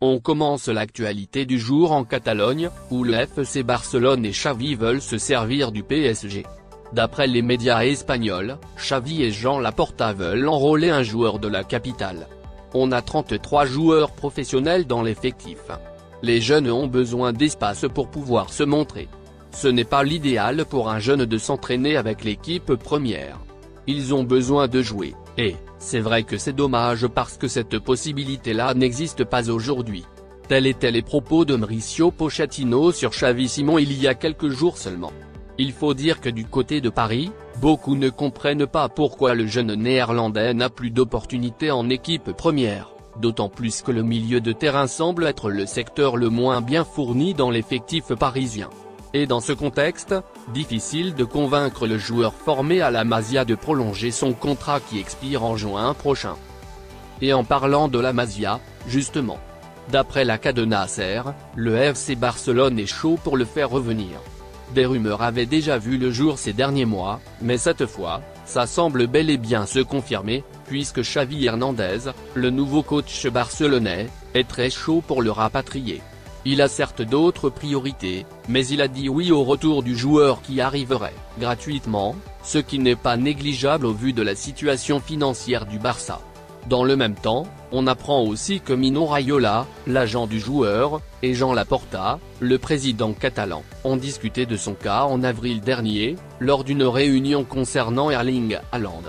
On commence l'actualité du jour en Catalogne, où le FC Barcelone et Xavi veulent se servir du PSG. D'après les médias espagnols, Xavi et Joan Laporta veulent enrôler un joueur de la capitale. On a 33 joueurs professionnels dans l'effectif. Les jeunes ont besoin d'espace pour pouvoir se montrer. Ce n'est pas l'idéal pour un jeune de s'entraîner avec l'équipe première. Ils ont besoin de jouer, et c'est vrai que c'est dommage parce que cette possibilité-là n'existe pas aujourd'hui. Tels étaient les propos de Mauricio Pochettino sur Xavi Simons il y a quelques jours seulement. Il faut dire que du côté de Paris, beaucoup ne comprennent pas pourquoi le jeune néerlandais n'a plus d'opportunités en équipe première, d'autant plus que le milieu de terrain semble être le secteur le moins bien fourni dans l'effectif parisien. Et dans ce contexte, difficile de convaincre le joueur formé à la Masia de prolonger son contrat qui expire en juin prochain. Et en parlant de la Masia, justement, d'après la Cadena SER, le FC Barcelone est chaud pour le faire revenir. Des rumeurs avaient déjà vu le jour ces derniers mois, mais cette fois, ça semble bel et bien se confirmer, puisque Xavi Hernandez, le nouveau coach barcelonais, est très chaud pour le rapatrier. Il a certes d'autres priorités, mais il a dit oui au retour du joueur qui arriverait gratuitement, ce qui n'est pas négligeable au vu de la situation financière du Barça. Dans le même temps, on apprend aussi que Mino Raiola, l'agent du joueur, et Joan Laporta, le président catalan, ont discuté de son cas en avril dernier, lors d'une réunion concernant Erling Haaland.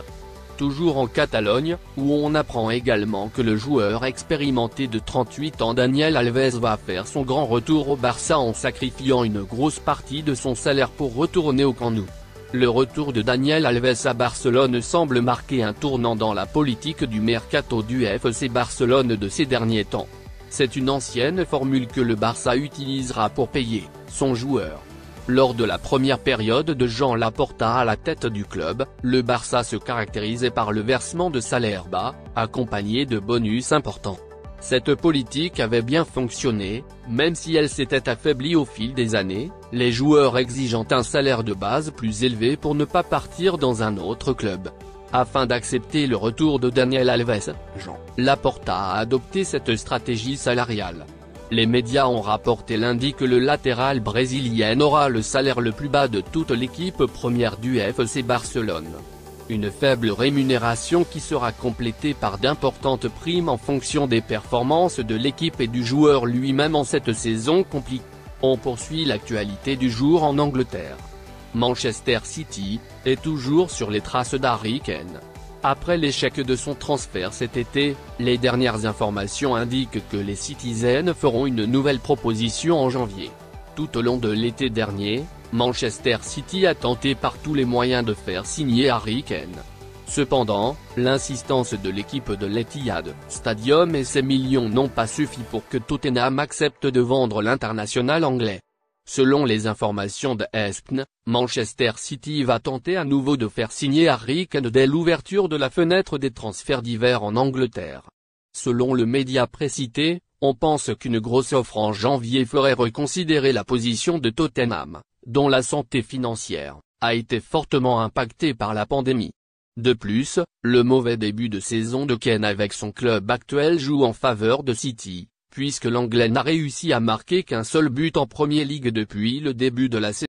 Toujours en Catalogne, où on apprend également que le joueur expérimenté de 38 ans Daniel Alves va faire son grand retour au Barça en sacrifiant une grosse partie de son salaire pour retourner au Camp Nou. Le retour de Daniel Alves à Barcelone semble marquer un tournant dans la politique du mercato du FC Barcelone de ces derniers temps. C'est une ancienne formule que le Barça utilisera pour payer son joueur. Lors de la première période de Joan Laporta à la tête du club, le Barça se caractérisait par le versement de salaires bas, accompagné de bonus importants. Cette politique avait bien fonctionné, même si elle s'était affaiblie au fil des années, les joueurs exigeant un salaire de base plus élevé pour ne pas partir dans un autre club. Afin d'accepter le retour de Daniel Alves, Joan Laporta a adopté cette stratégie salariale. Les médias ont rapporté lundi que le latéral brésilien aura le salaire le plus bas de toute l'équipe première du FC Barcelone. Une faible rémunération qui sera complétée par d'importantes primes en fonction des performances de l'équipe et du joueur lui-même en cette saison compliquée. On poursuit l'actualité du jour en Angleterre. Manchester City est toujours sur les traces d'Harry Kane. Après l'échec de son transfert cet été, les dernières informations indiquent que les Citizens feront une nouvelle proposition en janvier. Tout au long de l'été dernier, Manchester City a tenté par tous les moyens de faire signer Harry Kane. Cependant, l'insistance de l'équipe de l'Etihad Stadium et ses millions n'ont pas suffi pour que Tottenham accepte de vendre l'international anglais. Selon les informations de ESPN, Manchester City va tenter à nouveau de faire signer Harry Kane dès l'ouverture de la fenêtre des transferts d'hiver en Angleterre. Selon le média précité, on pense qu'une grosse offre en janvier ferait reconsidérer la position de Tottenham, dont la santé financière a été fortement impactée par la pandémie. De plus, le mauvais début de saison de Kane avec son club actuel joue en faveur de City, puisque l'Anglais n'a réussi à marquer qu'un seul but en Premier League depuis le début de la saison.